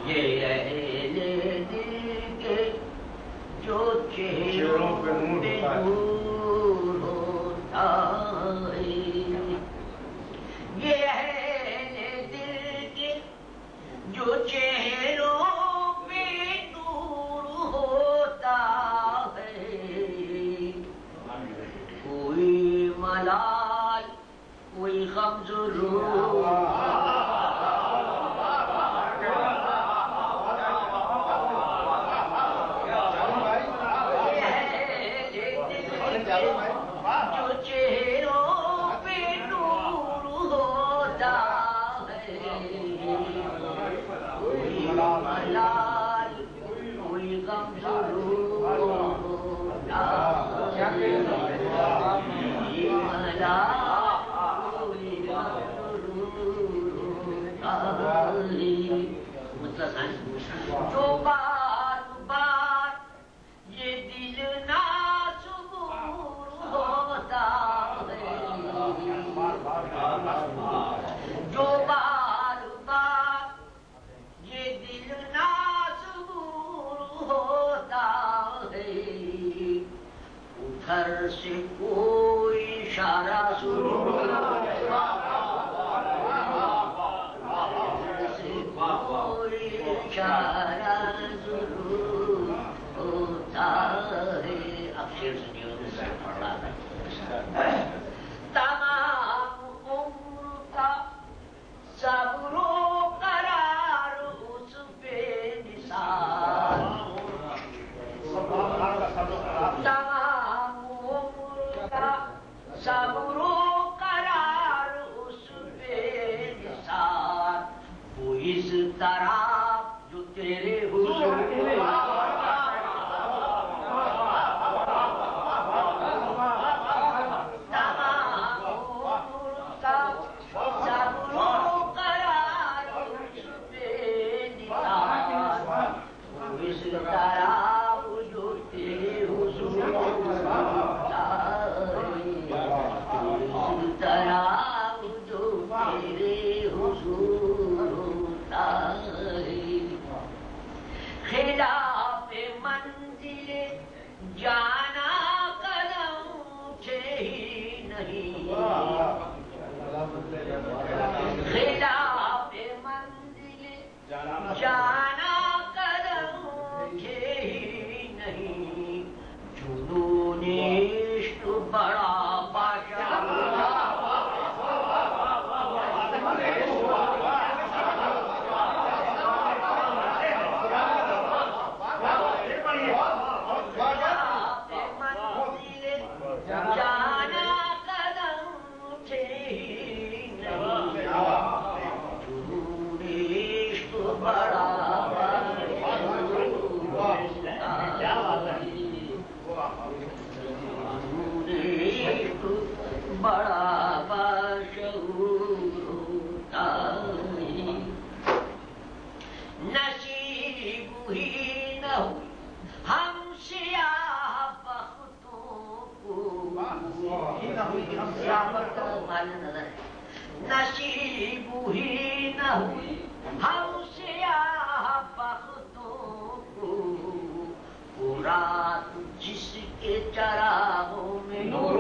یہ اہل دل کے جو چہروں پہ نور ہوتا ہے، یہ اہل دل کے جو چہروں پہ نور ہوتا ہے، کوئی ملال کوئی غم ضرور جو بار بار یہ دل ناصبور ہوتا ہے، جو بار بار یہ دل ناصبور ہوتا ہے، ادھر سے کوئی اشارہ ضرور اشارہ ضرور ہوتا ہے۔ اب شیر سے پڑھ رہا ہے، تمام عمر کا صبر و قرار اس بے مثال، تمام عمر کا صبر و قرار اس بے مثال، وہ اس طرح جو تیرے حضور خلاف منزل جانا قدم اٹھے ہی نہیں، خلاف منزل جانا قدم اٹھے ہی نہیں، جنون عشق بڑا بادشاہ بڑا باشعور ہوتا ہے، نصیب ہی نہ ہوئی ہم سیاہ بختوں کو، نصیب ہی نہ ہوئی ہم سیاہ بختوں کو، وہ رات جس کے چراغوں میں نور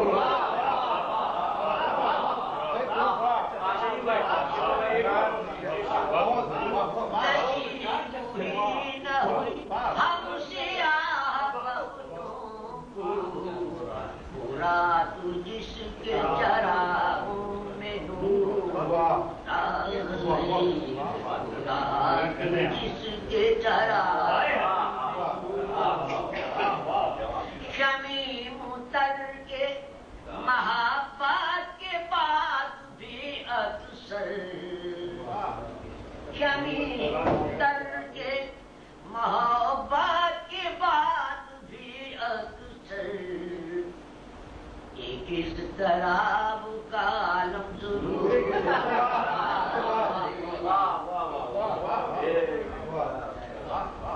ہم سیاہ بختوں کو، رات جس کے چراغوں میں نور رات جس کے چراغوں شمیم تر کے محبت کے بعد بھی اکثر، شمیم تر کے محبت کے بعد بھی اکثر، ایک اس طرح